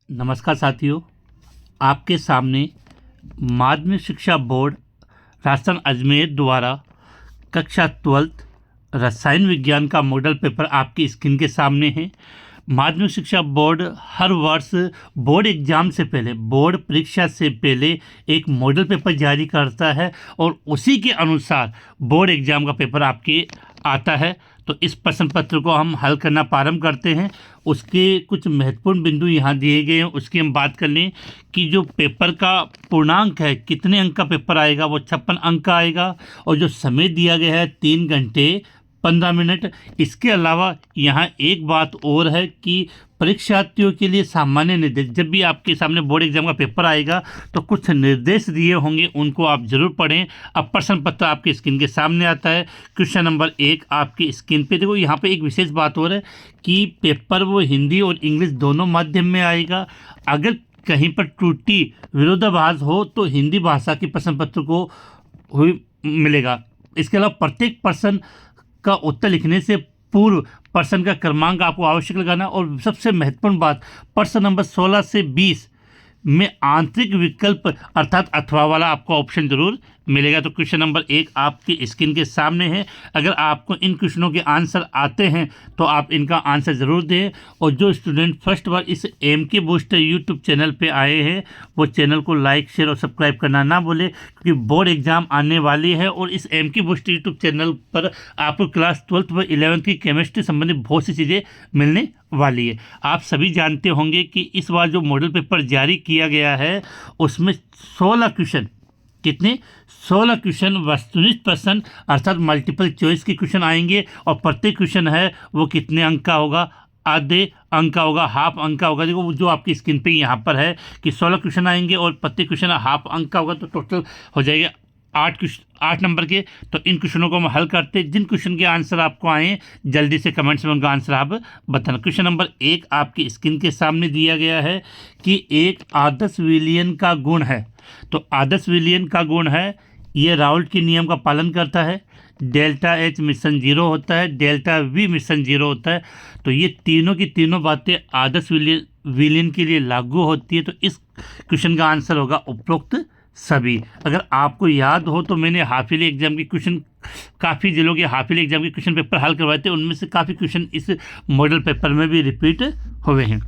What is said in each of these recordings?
नमस्कार साथियों, आपके सामने माध्यमिक शिक्षा बोर्ड राजस्थान अजमेर द्वारा कक्षा 12th रसायन विज्ञान का मॉडल पेपर आपकी स्क्रीन के सामने है। माध्यमिक शिक्षा बोर्ड हर वर्ष बोर्ड एग्जाम से पहले, बोर्ड परीक्षा से पहले एक मॉडल पेपर जारी करता है और उसी के अनुसार बोर्ड एग्जाम का पेपर आपके आता है। तो इस प्रश्न पत्र को हम हल करना प्रारंभ करते हैं। उसके कुछ महत्वपूर्ण बिंदु यहाँ दिए गए हैं, उसकी हम बात कर लें कि जो पेपर का पूर्णांक है, कितने अंक का पेपर आएगा, वो 56 अंक का आएगा और जो समय दिया गया है 3 घंटे 15 मिनट। इसके अलावा यहाँ एक बात और है कि परीक्षार्थियों के लिए सामान्य निर्देश, जब भी आपके सामने बोर्ड एग्जाम का पेपर आएगा तो कुछ निर्देश दिए होंगे, उनको आप जरूर पढ़ें। अब प्रश्न पत्र आपके स्क्रीन के सामने आता है। क्वेश्चन नंबर 1 आपकी स्क्रीन पे देखो। यहाँ पे एक विशेष बात और है कि पेपर वो हिंदी और इंग्लिश दोनों माध्यम में आएगा। अगर कहीं पर त्रुटि विरोधाभास हो तो हिंदी भाषा के प्रश्न पत्र को मिलेगा। इसके अलावा प्रत्येक प्रश्न का उत्तर लिखने से पूर्व प्रश्न का क्रमांक आपको आवश्यक लगाना। और सबसे महत्वपूर्ण बात, प्रश्न नंबर 16 से 20 में आंतरिक विकल्प अर्थात अथवा वाला आपको ऑप्शन जरूर मिलेगा। तो क्वेश्चन नंबर 1 आपकी स्क्रीन के सामने है। अगर आपको इन क्वेश्चनों के आंसर आते हैं तो आप इनका आंसर ज़रूर दें। और जो स्टूडेंट फर्स्ट बार इस एमके बूस्टर यूट्यूब चैनल पे आए हैं वो चैनल को लाइक, शेयर और सब्सक्राइब करना ना भूलें, क्योंकि बोर्ड एग्जाम आने वाली है और इस एमके बूस्टर यूट्यूब चैनल पर आपको क्लास 12th व 11th की केमिस्ट्री संबंधित बहुत सी चीज़ें मिलने वाली है। आप सभी जानते होंगे कि इस बार जो मॉडल पेपर जारी किया गया है उसमें 16 क्वेश्चन, कितने 16 क्वेश्चन वस्तुनिष्ठ प्रश्न अर्थात मल्टीपल चॉइस के क्वेश्चन आएंगे। और प्रत्येक क्वेश्चन है वो कितने अंक का होगा, आधे अंक का होगा, हाफ अंक का होगा। देखो जो आपकी स्क्रीन पे यहाँ पर है कि 16 क्वेश्चन आएंगे और प्रत्येक क्वेश्चन हाफ अंक का होगा, तो टोटल हो जाएगा 8 नंबर के। तो इन क्वेश्चनों को हम हल करते हैं। जिन क्वेश्चन के आंसर आपको आए जल्दी से कमेंट्स में उनका आंसर आप बताना। क्वेश्चन नंबर 1 आपकी स्क्रीन के सामने दिया गया है कि एक आदर्श विलयन का गुण है। तो आदर्श विलयन का गुण है, ये राउल्ट के नियम का पालन करता है, डेल्टा H मिश्रण 0 होता है, डेल्टा V मिश्रण 0 होता है। तो ये तीनों की तीनों बातें आदर्श विलयन के लिए लागू होती है। तो इस क्वेश्चन का आंसर होगा उपरोक्त सभी। अगर आपको याद हो तो मैंने हाफिली एग्जाम के क्वेश्चन, काफ़ी जिलों के हाफिली एग्जाम के क्वेश्चन पेपर हल करवाए थे, उनमें से काफ़ी क्वेश्चन इस मॉडल पेपर में भी रिपीट हुए हैं।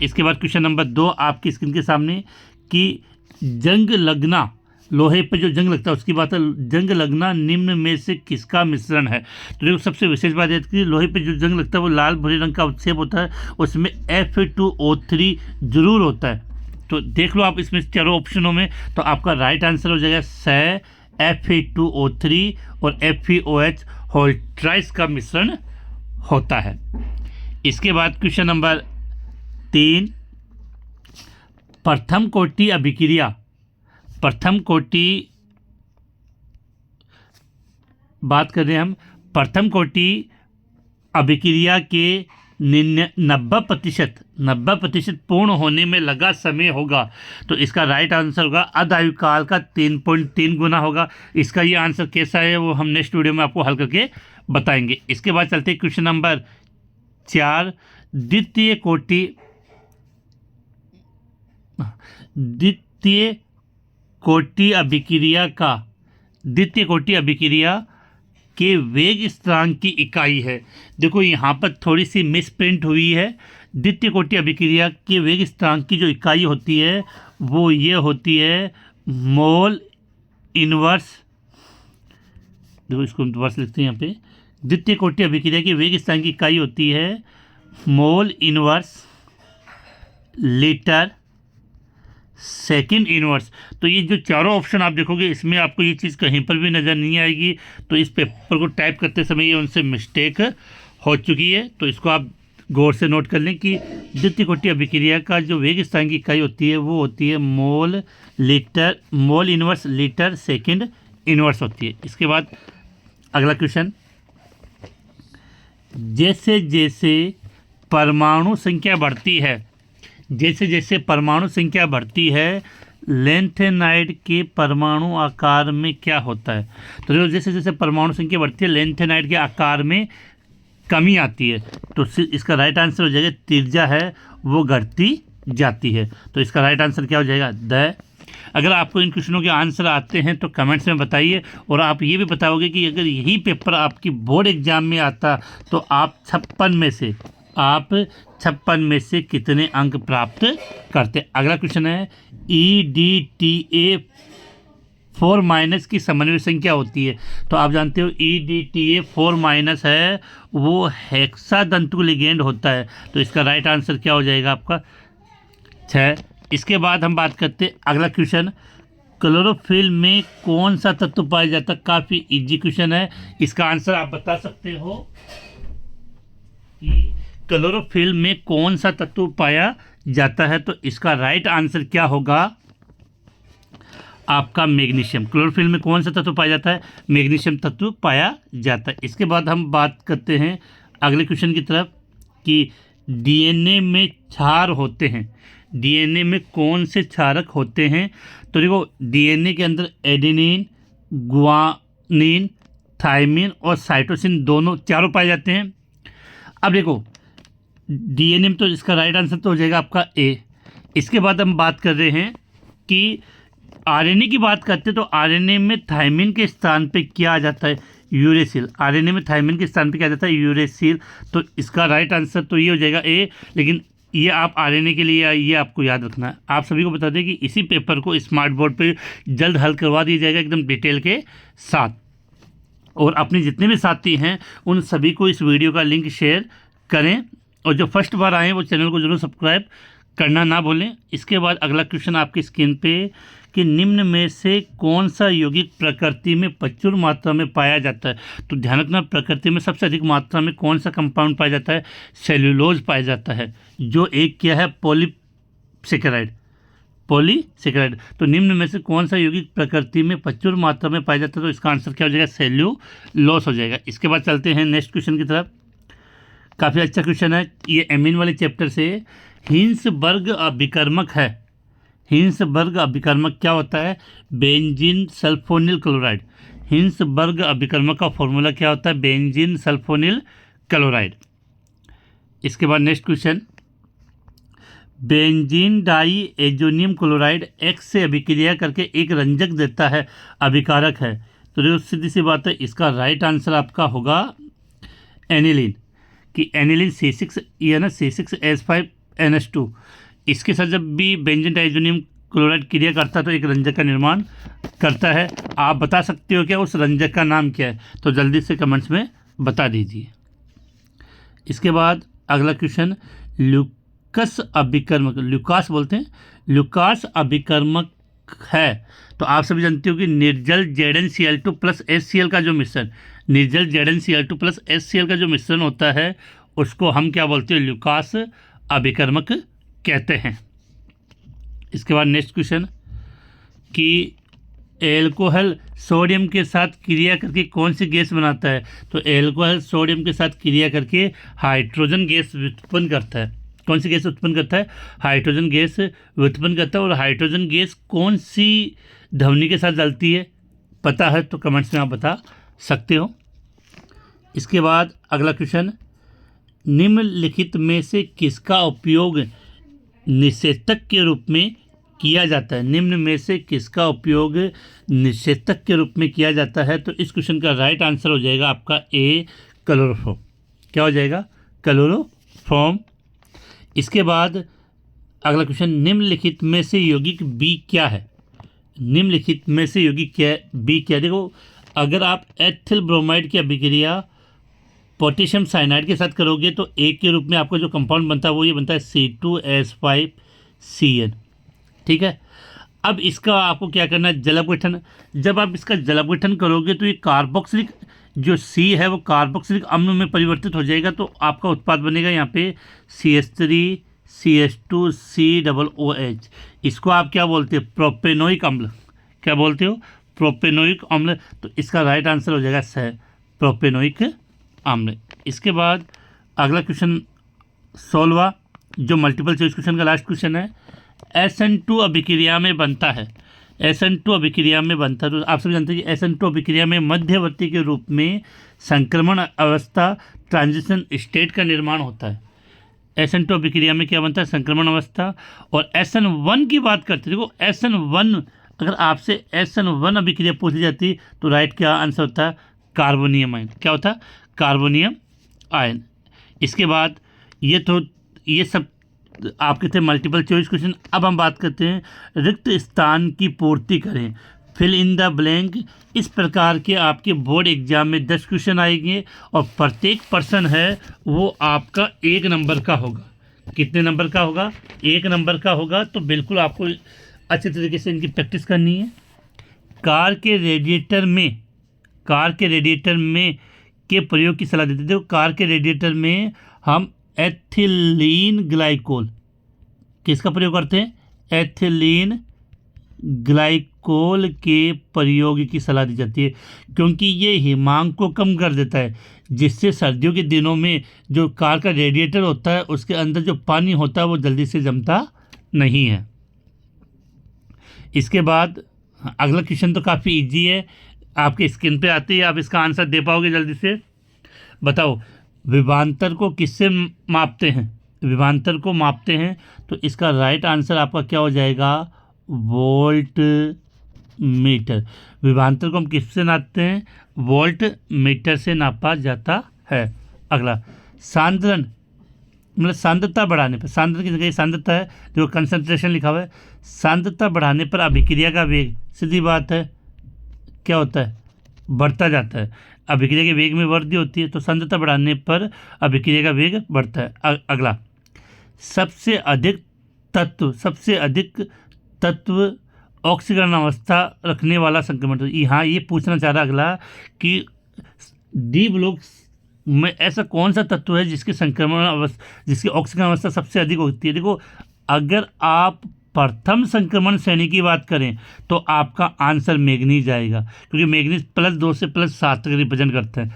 इसके बाद क्वेश्चन नंबर 2 आपकी स्क्रीन के सामने कि जंग लगना, लोहे पर जो जंग लगता है उसकी बात है। जंग लगना निम्न में से किसका मिश्रण है। तो देखो सबसे विशेष बात है कि लोहे पे जो जंग लगता है वो लाल भूरे रंग का उत्सेप होता है, उसमें Fe2O3 जरूर होता है। तो देख लो आप इसमें चारों ऑप्शनों में, तो आपका राइट आंसर हो जाएगा से Fe2O3 और FeOH होल्ट्राइस का मिश्रण होता है। इसके बाद क्वेश्चन नंबर 3 प्रथम कोटि अभिक्रिया, प्रथम कोटि बात कर रहे हैं हम, प्रथम कोटि अभिक्रिया के 90% पूर्ण होने में लगा समय होगा। तो इसका राइट आंसर होगा अर्ध आयुकाल का 3.3 गुना होगा। इसका ये आंसर कैसा है वो हम नेक्स्ट वीडियो में आपको हल करके बताएंगे। इसके बाद चलते हैं क्वेश्चन नंबर 4 द्वितीय कोटि अभिक्रिया के वेग स्थिरांक की इकाई है। देखो यहाँ पर थोड़ी सी मिसप्रिंट हुई है। द्वितीय कोटि अभिक्रिया के वेग स्थिरांक की जो इकाई होती है वो ये होती है मोल इनवर्स। देखो इसको हम दोबारा से लिखते हैं यहाँ पे। द्वितीय कोटि अभिक्रिया के वेग स्थिरांक की इकाई होती है mole inverse litre second inverse. तो ये जो चारों ऑप्शन आप देखोगे इसमें आपको ये चीज़ कहीं पर भी नज़र नहीं आएगी। तो इस पेपर को टाइप करते समय ये उनसे मिस्टेक हो चुकी है। तो इसको आप गौर से नोट कर लें कि द्वितीय कोटि अभिक्रिया का जो वेग स्थिरांक की इकाई होती है वो होती है mole inverse litre second inverse होती है। इसके बाद अगला क्वेश्चन, जैसे जैसे परमाणु संख्या बढ़ती है, जैसे जैसे परमाणु संख्या बढ़ती है लेंथेनाइड के परमाणु आकार में क्या होता है। तो जैसे जैसे परमाणु संख्या बढ़ती है लेंथेनाइड के आकार में कमी आती है। तो इसका राइट आंसर हो जाएगा त्रिज्या है वो घटती जाती है। तो इसका राइट आंसर क्या हो जाएगा? द। अगर आपको इन क्वेश्चनों के आंसर आते हैं तो कमेंट्स में बताइए, और आप ये भी बताओगे कि अगर यही पेपर आपकी बोर्ड एग्जाम में आता तो आप 56 में से कितने अंक प्राप्त करते। अगला क्वेश्चन है EDTA 4- की समन्वय संख्या होती है। तो आप जानते हो EDTA 4- है वो हेक्सादंतु लिगेंड होता है। तो इसका राइट आंसर क्या हो जाएगा आपका? 6। इसके बाद हम बात करते हैं अगला क्वेश्चन, क्लोरोफिल में कौन सा तत्व पाया जाता है? काफ़ी इजी क्वेश्चन है, इसका आंसर आप बता सकते हो कि क्लोरोफिल में कौन सा तत्व पाया जाता है। तो इसका राइट आंसर क्या होगा आपका? मैग्नीशियम। क्लोरोफिल में कौन सा तत्व पाया जाता है? मैग्नीशियम तत्व पाया जाता है। इसके बाद हम बात करते हैं अगले क्वेश्चन की तरफ कि DNA में क्षार होते हैं। DNA में कौन से क्षारक होते हैं? तो देखो DNA के अंदर एडेनिन, गुआनिन, थायमिन और साइटोसिन चारों पाए जाते हैं। अब देखो DNA में, तो इसका राइट आंसर तो हो जाएगा आपका A। इसके बाद हम बात कर रहे हैं कि RNA की बात करते हैं तो RNA में थायमिन के स्थान पे क्या आ जाता है? यूरेसिल। RNA में थायमिन के स्थान पे क्या आ जाता है? यूरेसिल। तो इसका राइट आंसर तो ये हो जाएगा A। लेकिन ये आप RNA के लिए ये आपको याद रखना है। आप सभी को बता दें कि इसी पेपर को स्मार्ट बोर्ड पे जल्द हल करवा दिया जाएगा एकदम डिटेल के साथ, और अपने जितने भी साथी हैं उन सभी को इस वीडियो का लिंक शेयर करें, और जो फर्स्ट बार आए वो चैनल को जरूर सब्सक्राइब करना ना भूलें। इसके बाद अगला क्वेश्चन आपकी स्क्रीन पे कि निम्न में से कौन सा यौगिक प्रकृति में प्रचुर मात्रा में पाया जाता है? तो ध्यान रखना, प्रकृति में सबसे अधिक मात्रा में कौन सा कंपाउंड पाया जाता है? सेल्यूलोज पाया जाता है, जो एक क्या है? पॉलीसेकेराइड। तो निम्न में से कौन सा यौगिक प्रकृति में प्रचुर मात्रा में पाया जाता है? तो इसका आंसर क्या हो जाएगा? सेल्यूलोज हो जाएगा। इसके बाद चलते हैं नेक्स्ट क्वेश्चन की तरफ। काफ़ी अच्छा क्वेश्चन है ये, एमीन वाले चैप्टर से। हिंसबर्ग अभिकर्मक है। हिंसबर्ग अभिकर्मक क्या होता है? Benzene sulphonyl chloride. हिंसबर्ग अभिकर्मक का फॉर्मूला क्या होता है? Benzene sulphonyl chloride. इसके बाद next question, benzene diazonium chloride X से अभिक्रिया करके एक रंजक देता है, अभिकारक है। तो सीधी सी बात है, इसका राइट आंसर आपका होगा एनिलीन। कि एनिलीन C6 ये है ना, C6H5NH2। इसके साथ जब भी बेंजीन डाइजोनियम क्लोराइड क्रिया करता है तो एक रंजक का निर्माण करता है। आप बता सकते हो क्या उस रंजक का नाम क्या है? तो जल्दी से कमेंट्स में बता दीजिए। इसके बाद अगला क्वेश्चन, ल्यूकास अभिकर्मक, ल्यूकास बोलते हैं, ल्यूकास अभिकर्मक है। तो आप सभी जानते हो कि निर्जल ZnCl2 प्लस HCl का जो मिश्रण, निर्जल ZnCl2 प्लस HCl का जो मिश्रण होता है उसको हम क्या बोलते हैं? ल्यूकास अभिकर्मक कहते हैं। इसके बाद नेक्स्ट क्वेश्चन कि एल्कोहल सोडियम के साथ क्रिया करके कौन सी गैस बनाता है? तो एल्कोहल सोडियम के साथ क्रिया करके हाइड्रोजन गैस उत्पन्न करता है। कौन सी गैस उत्पन्न करता है? हाइड्रोजन गैस उत्पन्न करता है। और हाइड्रोजन गैस कौन सी ध्वनि के साथ जलती है? पता है तो कमेंट्स में आप बता सकते हो। इसके बाद अगला क्वेश्चन, निम्नलिखित में से किसका उपयोग निषेधक के रूप में किया जाता है? निम्न में से किसका उपयोग निषेधक के रूप में किया जाता है? तो इस क्वेश्चन का राइट आंसर हो जाएगा आपका A, क्लोरोफॉर्म। क्या हो जाएगा? क्लोरोफॉर्म। इसके बाद अगला क्वेश्चन, निम्नलिखित में से यौगिक B क्या है? निम्नलिखित में से यौगिक क्या है? B क्या है? देखो, अगर आप एथिल ब्रोमाइड की अभिक्रिया पोटेशियम साइनाइड के साथ करोगे तो एक के रूप में आपका जो कंपाउंड बनता है वो ये बनता है C2H5Cl। ठीक है, अब इसका आपको क्या करना है? जल अपघटन। जब आप इसका जल अपघटन करोगे तो ये कार्बोक्सिलिक जो C है वो कार्बोक्सिलिक अम्ल में परिवर्तित हो जाएगा। तो आपका उत्पाद बनेगा यहाँ पे CH3CH2COOH। इसको आप क्या बोलते हैं? प्रोपेनोइक अम्ल। क्या बोलते हो? प्रोपेनोइक अम्ल। तो इसका राइट आंसर हो जाएगा प्रोपेनोइक अम्ल। इसके बाद अगला क्वेश्चन 16वां, जो मल्टीपल चॉइस क्वेश्चन का लास्ट क्वेश्चन है। SN2 अभिक्रिया में बनता है। SN2 अभिक्रिया में बनता है। तो आप सभी जानते हैं कि SN2 अभिक्रिया में मध्यवर्ती के रूप में संक्रमण अवस्था ट्रांजिशन स्टेट का निर्माण होता है। SN2 अभिक्रिया में क्या बनता है, संक्रमण अवस्था। और SN1 की बात करते हैं, देखो SN1, अगर आपसे SN1 अभिक्रिया पूछ ली जाती तो राइट क्या आंसर होता है, कार्बोनियम आयन। क्या होता है, कार्बोनियम आयन। इसके बाद ये सब आपके थे मल्टीपल चॉइस क्वेश्चन। अब हम बात करते हैं रिक्त स्थान की पूर्ति करें, फिल इन द ब्लैंक। इस प्रकार के आपके बोर्ड एग्जाम में 10 क्वेश्चन आएंगे और प्रत्येक पर्सन है वो आपका 1 नंबर का होगा। कितने नंबर का होगा, 1 नंबर का होगा। तो बिल्कुल आपको अच्छे तरीके से इनकी प्रैक्टिस करनी है। कार के रेडिएटर में के प्रयोग की सलाह देते थे। कार के रेडिएटर में हम एथिलीन ग्लाइकोल, किसका प्रयोग करते हैं, एथिलीन ग्लाइकोल के प्रयोग की सलाह दी जाती है, क्योंकि ये हिमांक को कम कर देता है, जिससे सर्दियों के दिनों में जो कार का रेडिएटर होता है उसके अंदर जो पानी होता है वो जल्दी से जमता नहीं है। इसके बाद अगला क्वेश्चन तो काफ़ी इजी है, आपके स्क्रीन पे आती है, आप इसका आंसर दे पाओगे जल्दी से। बताओ, विभवांतर को किससे मापते हैं, विभवांतर को मापते हैं तो इसका राइट आंसर आपका क्या हो जाएगा, वोल्ट मीटर। विभवांतर को हम किससे नापते हैं, वोल्ट मीटर से नापा जाता है। अगला, सांद्रण मतलब सांद्रता बढ़ाने पर, सांद्रता की जगह सांद्रता है, जो कंसंट्रेशन लिखा हुआ है, सांद्रता बढ़ाने पर अभिक्रिया का वेग, सीधी बात है क्या होता है, बढ़ता जाता है। अभिक्रिया के वेग में वृद्धि होती है, तो सांद्रता बढ़ाने पर अभिक्रिया का वेग बढ़ता है। अगला, सबसे अधिक तत्व ऑक्सीकरण अवस्था रखने वाला संक्रमण। तो यहाँ ये पूछना चाह रहा अगला कि डी ब्लॉक में ऐसा कौन सा तत्व है जिसकी ऑक्सीकरण अवस्था सबसे अधिक होती है। देखो, अगर आप प्रथम संक्रमण श्रेणी की बात करें तो आपका आंसर मैग्नीज आएगा, क्योंकि मैग्नीज +2 से +7 तक रिप्रेजेंट करता है।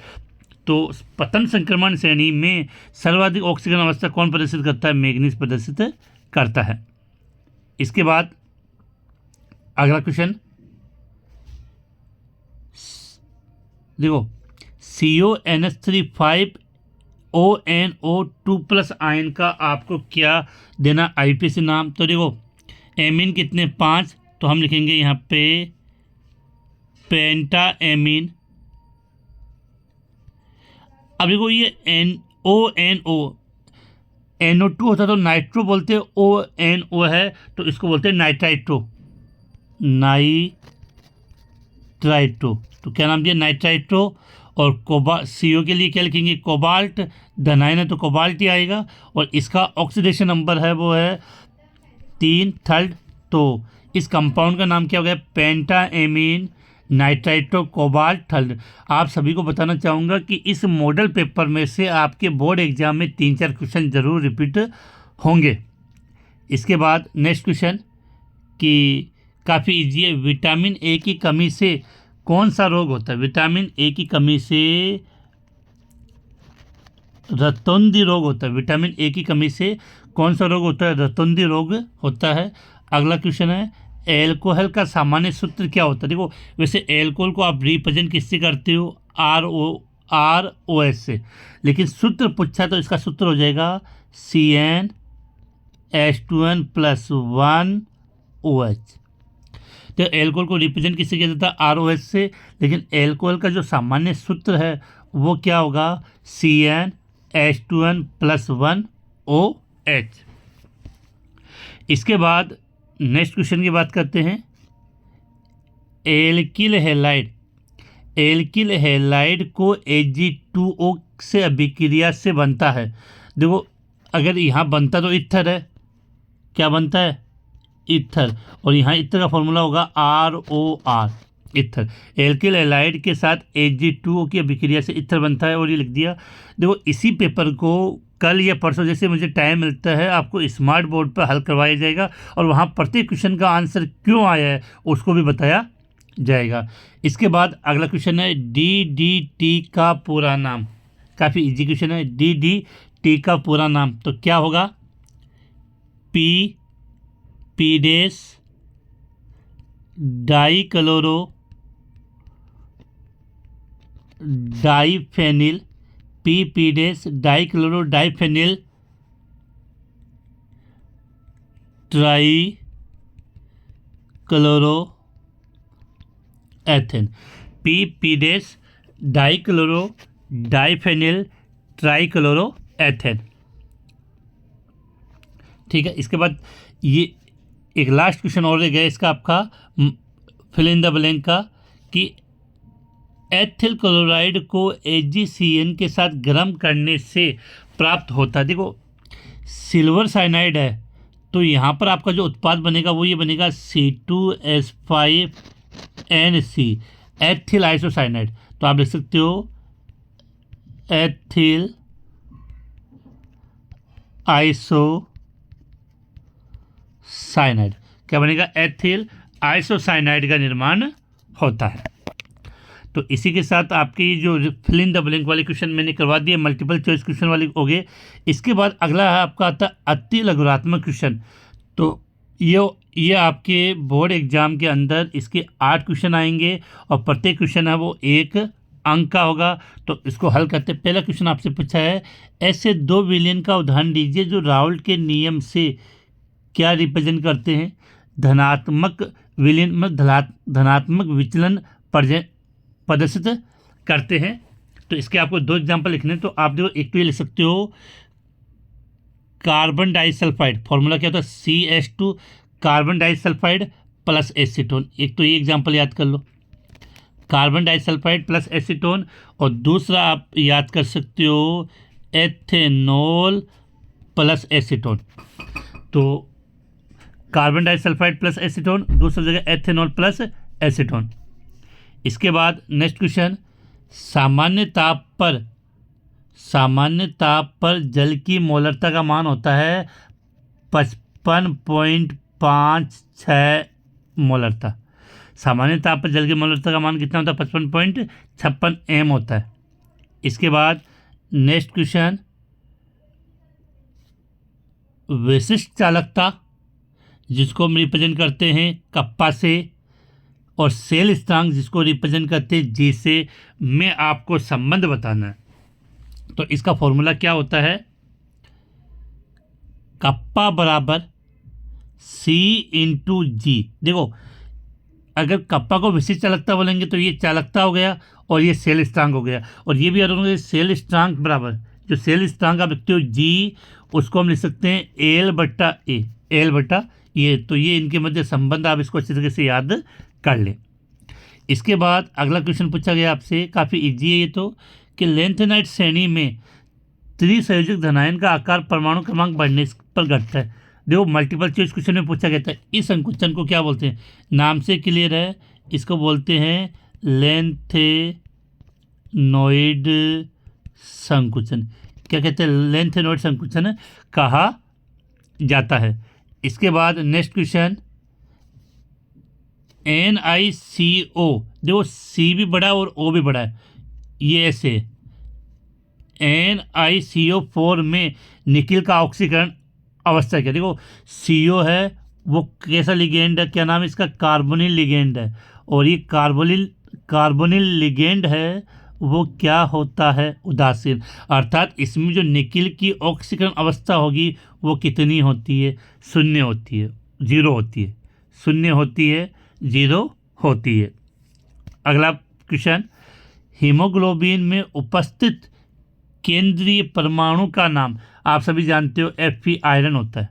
तो प्रथम संक्रमण श्रेणी में सर्वाधिक ऑक्सीकरण अवस्था कौन प्रदर्शित करता है, मैग्नीज प्रदर्शित करता है। इसके बाद अगला क्वेश्चन, देखो, CONH3 5ONO2+ आयन का आपको क्या देना, IPC नाम। तो देखो, एमीन कितने, 5, तो हम लिखेंगे यहाँ पे पेंटा एमीन। अब देखो, ये NO2 होता तो नाइट्रो बोलते, ONO है तो इसको बोलते हैं नाइट्राइट्रो। तो क्या नाम दिया, नाइट्राइट्रो। और CO के लिए क्या लिखेंगे, कोबाल्ट, धनायन है तो कोबाल्ट ही आएगा। और इसका ऑक्सीडेशन नंबर है वो है 3 थर्ड। तो इस कंपाउंड का नाम क्या हो गया, पेंटा एमीन नाइट्राइट्रो कोबाल्ट थर्ड। आप सभी को बताना चाहूँगा कि इस मॉडल पेपर में से आपके बोर्ड एग्जाम में 3-4 क्वेश्चन जरूर रिपीट होंगे। इसके बाद नेक्स्ट क्वेश्चन कि काफ़ी ईजी है, विटामिन ए की कमी से कौन सा रोग होता है। विटामिन ए की कमी से रतौंधी रोग होता है। विटामिन ए की कमी से कौन सा रोग होता है, रतौंधी रोग होता है। अगला क्वेश्चन है, एल्कोहल का सामान्य सूत्र क्या होता है। देखो, वैसे एल्कोहल को आप रिप्रेजेंट किससे करते हो, ROS से, लेकिन सूत्र पूछा तो इसका सूत्र हो जाएगा CnH2n+1OH। तो एल्कोहल को रिप्रेजेंट किससे किया जाता है, ROS से, लेकिन एल्कोहल का जो सामान्य सूत्र है वो क्या होगा, CnH2n+1OH। इसके बाद नेक्स्ट क्वेश्चन की बात करते हैं, एल्किल हैलाइड को Ag2O से अभिक्रिया से बनता है। देखो, अगर यहाँ बनता तो इथर है, क्या बनता है, ईथर। और यहाँ ईथर का फॉर्मूला होगा ROR, ईथर। एल्किल हैलाइड के साथ Ag2O की अभिक्रिया से ईथर बनता है, और ये लिख दिया। देखो, इसी पेपर को कल या परसों जैसे मुझे टाइम मिलता है आपको स्मार्ट बोर्ड पर हल करवाया जाएगा, और वहाँ प्रत्येक क्वेश्चन का आंसर क्यों आया है उसको भी बताया जाएगा। इसके बाद अगला क्वेश्चन है, DDT का पूरा नाम। काफ़ी इजी क्वेश्चन है, DDT का पूरा नाम तो क्या होगा, p dash dichloro diphenyl, p dash dichloro diphenyl trichloro ethane, p dash dichloro diphenyl trichloro ethane. ठीक है, इसके बाद ये एक लास्ट क्वेश्चन और रह गया इसका आपका फिल इन द ब्लैंक का, कि एथिल क्लोराइड को AgCN के साथ गर्म करने से प्राप्त होता है। देखो सिल्वर साइनाइड है तो यहाँ पर आपका जो उत्पाद बनेगा वो ये बनेगा C2H5NC, एथिल आइसोसाइनाइड। तो आप लिख सकते हो एथिल आइसोसाइनाइड। क्या बनेगा? एथिल आइसोसाइनाइड का निर्माण होता है। तो इसी के साथ आपके ये जो फिल इन द ब्लैंक वाले क्वेश्चन मैंने करवा दिए, मल्टीपल चॉइस क्वेश्चन वाले हो गए। इसके बाद अगला है आपका आता है अति लघुरात्मक क्वेश्चन। तो ये आपके बोर्ड एग्जाम के अंदर इसके 8 क्वेश्चन आएंगे और प्रत्येक क्वेश्चन है वो 1 अंक का होगा। तो इसको हल करते, पहला क्वेश्चन आपसे पूछा है, ऐसे 2 विलयन का उदाहरण दीजिए जो राउल्ट के नियम से क्या रिप्रेजेंट करते हैं? धनात्मक विलयन मतलब धनात्मक विचलन प्रदर्शित करते हैं। तो इसके आपको 2 एग्जाम्पल लिखने हैं। तो आप देखो, एक तो ये लिख सकते हो कार्बन डाइसल्फाइड, फॉर्मूला क्या होता है? CH2 carbon disulphide plus acetone. एक तो ये एग्जाम्पल याद कर लो, कार्बन डाइसल्फाइड प्लस एसीटोन। और दूसरा आप याद कर सकते हो एथेनॉल प्लस एसीटोन। तो कार्बन डाइसल्फाइड प्लस एसीटोन, दूसरी जगह एथेनॉल प्लस एसीटोन। इसके बाद नेक्स्ट क्वेश्चन, सामान्य ताप पर जल की मोलरता का मान होता है 55.56 मोलरता। सामान्य ताप पर जल की मोलरता का मान कितना होता है? 55.56 m होता है। इसके बाद नेक्स्ट क्वेश्चन, विशिष्ट चालकता जिसको हम रिप्रेजेंट करते हैं कप्पा से, और सेल स्थिरांक जिसको रिप्रेजेंट करते हैं जी से, में आपको संबंध बताना है। तो इसका फॉर्मूला क्या होता है? कप्पा बराबर C इंटू जी। देखो अगर कप्पा को विशिष्ट चालकता बोलेंगे तो ये चालकता हो गया और ये सेल स्थिरांक हो गया, और ये भी याद रखोगे सेल स्थिरांक बराबर, जो सेल स्थिरांक आप लिखते हो जी, उसको हम लिख सकते हैं L बट्टा ए। तो ये इनके मध्य संबंध, आप इसको अच्छी तरीके से याद कर ले। इसके बाद अगला क्वेश्चन पूछा गया आपसे, काफ़ी इजी है ये तो, कि लेंथेनाइट श्रेणी में त्रिसंयोजक धनायन का आकार परमाणु क्रमांक बढ़ने पर घटता है। देखो मल्टीपल चॉइस क्वेश्चन में पूछा गया था, इस संकुचन को क्या बोलते हैं? नाम से क्लियर है, इसको बोलते हैं लेंथेनॉइड संकुचन। क्या कहते हैं? लेंथेनॉइड संकुचन कहा जाता है। इसके बाद नेक्स्ट क्वेश्चन, NiCO, देखो C भी बड़ा है और O भी बड़ा है, ये ऐसे NiCO4 में निकिल का ऑक्सीकरण अवस्था क्या? देखो CO है वो कैसा लिगेंड है? क्या नाम है इसका? कार्बोनिल लिगेंड है। और ये कार्बोनिल लिगेंड है वो क्या होता है? उदासीन। अर्थात इसमें जो निकिल की ऑक्सीकरण अवस्था होगी वो कितनी होती है? 0 होती है, 0 होती है, 0 होती है, 0 होती है। अगला क्वेश्चन, हीमोग्लोबिन में उपस्थित केंद्रीय परमाणु का नाम, आप सभी जानते हो Fe आयरन होता है,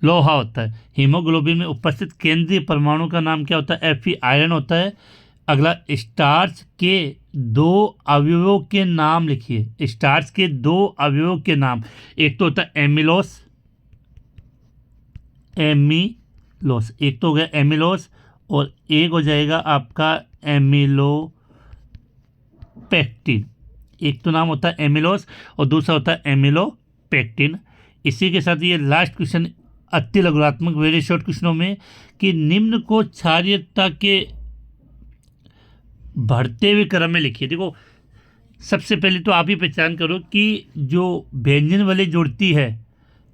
लोहा होता है। हीमोग्लोबिन में उपस्थित केंद्रीय परमाणु का नाम क्या होता है? Fe आयरन होता है। अगला, स्टार्च के 2 अवयवों के नाम लिखिए। स्टार्च के 2 अवयवों के नाम, एक तो होता है एमिलोस, एक तो हो गया एमिलोस, और एक हो जाएगा आपका एमिलोपेक्टिन। एक तो नाम होता है एमिलोस और दूसरा होता है एमिलोपेक्टिन। इसी के साथ ये लास्ट क्वेश्चन अति लघुरात्मक वेरी शॉर्ट क्वेश्चनों में, कि निम्न को क्षारीयता के बढ़ते हुए क्रम में लिखिए। देखो सबसे पहले तो आप ही पहचान करो कि जो व्यंजन वाली जुड़ती है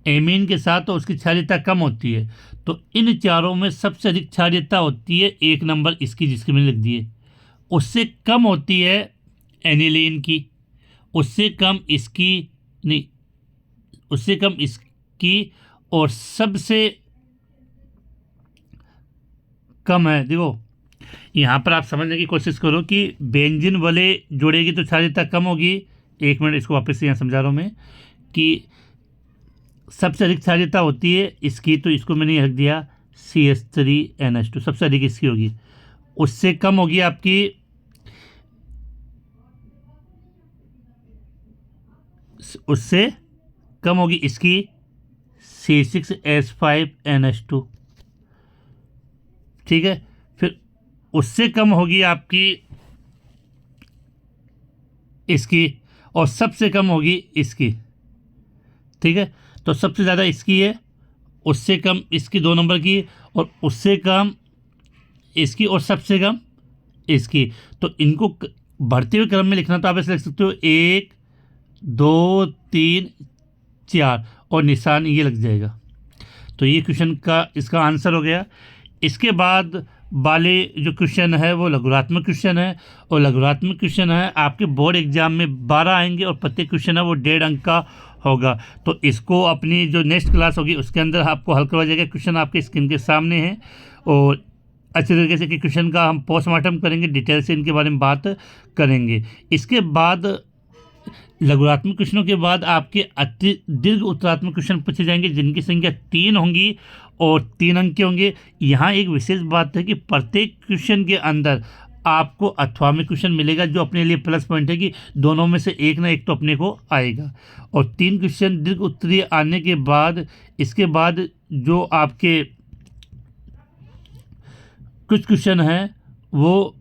एमीन के साथ तो उसकी क्षारीयता कम होती है। तो इन चारों में सबसे अधिक क्षारीयता होती है 1 नंबर इसकी, जिसकी मैंने लिख दी है। उससे कम होती है एनिलीन की, उससे कम इसकी नहीं, उससे कम इसकी, और सबसे कम है, देखो यहाँ पर आप समझने की कोशिश करो कि बेंजीन वाले जोड़ेगी तो क्षारीयता कम होगी। एक मिनट, इसको वापस से यहाँ समझा रहा हूँ मैं कि सबसे अधिक क्षारीयता होती है इसकी, तो इसको मैंने रख दिया CH3NH2, सबसे अधिक इसकी होगी। उससे कम होगी आपकी उससे कम होगी इसकी C6H5NH2, ठीक है। फिर उससे कम होगी आपकी इसकी, और सबसे कम होगी इसकी, ठीक है। तो सबसे ज़्यादा इसकी है, उससे कम इसकी 2 नंबर की, और उससे कम इसकी, और सबसे कम इसकी। तो इनको बढ़ते हुए क्रम में लिखना, तो आप ऐसे लिख सकते हो 1 2 3 4 और निशान ये लग जाएगा। तो ये क्वेश्चन का इसका आंसर हो गया। इसके बाद वाले जो क्वेश्चन है वो लघुरात्मक क्वेश्चन है, और लघुरात्मक क्वेश्चन है आपके बोर्ड एग्जाम में 12 आएंगे, और प्रत्येक क्वेश्चन है वो 1.5 अंक का होगा। तो इसको अपनी जो नेक्स्ट क्लास होगी उसके अंदर आपको हल करवा जाएगा। क्वेश्चन आपके स्क्रीन के सामने है, और अच्छे तरीके से कि क्वेश्चन का हम पोस्टमार्टम करेंगे, डिटेल से इनके बारे में बात करेंगे। इसके बाद लघुरात्मक क्वेश्चनों के बाद आपके अति दीर्घ उत्तरात्मक क्वेश्चन पूछे जाएंगे, जिनकी संख्या 3 होंगी और 3 अंक के होंगे। यहाँ एक विशेष बात है कि प्रत्येक क्वेश्चन के अंदर आपको अथवा में क्वेश्चन मिलेगा, जो अपने लिए प्लस पॉइंट है कि दोनों में से एक ना एक तो अपने को आएगा। और 3 क्वेश्चन दीर्घ उत्तरीय आने के बाद इसके बाद जो आपके कुछ क्वेश्चन हैं वो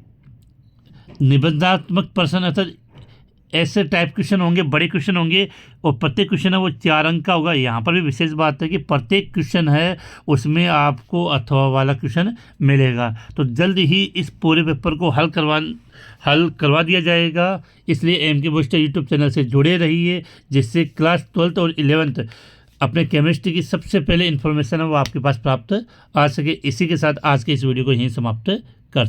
निबंधात्मक प्रश्न अर्थात ऐसे टाइप क्वेश्चन होंगे, बड़े क्वेश्चन होंगे, और प्रत्येक क्वेश्चन है वो 4 अंक का होगा। यहाँ पर भी विशेष बात है कि प्रत्येक क्वेश्चन है उसमें आपको अथवा वाला क्वेश्चन मिलेगा। तो जल्द ही इस पूरे पेपर को हल करवा दिया जाएगा। इसलिए AMK बूस्टर यूट्यूब चैनल से जुड़े रहिए, जिससे क्लास 12th और 11th अपने केमिस्ट्री की सबसे पहले इन्फॉर्मेशन है वो आपके पास प्राप्त आ सके। इसी के साथ आज के इस वीडियो को यहीं समाप्त कर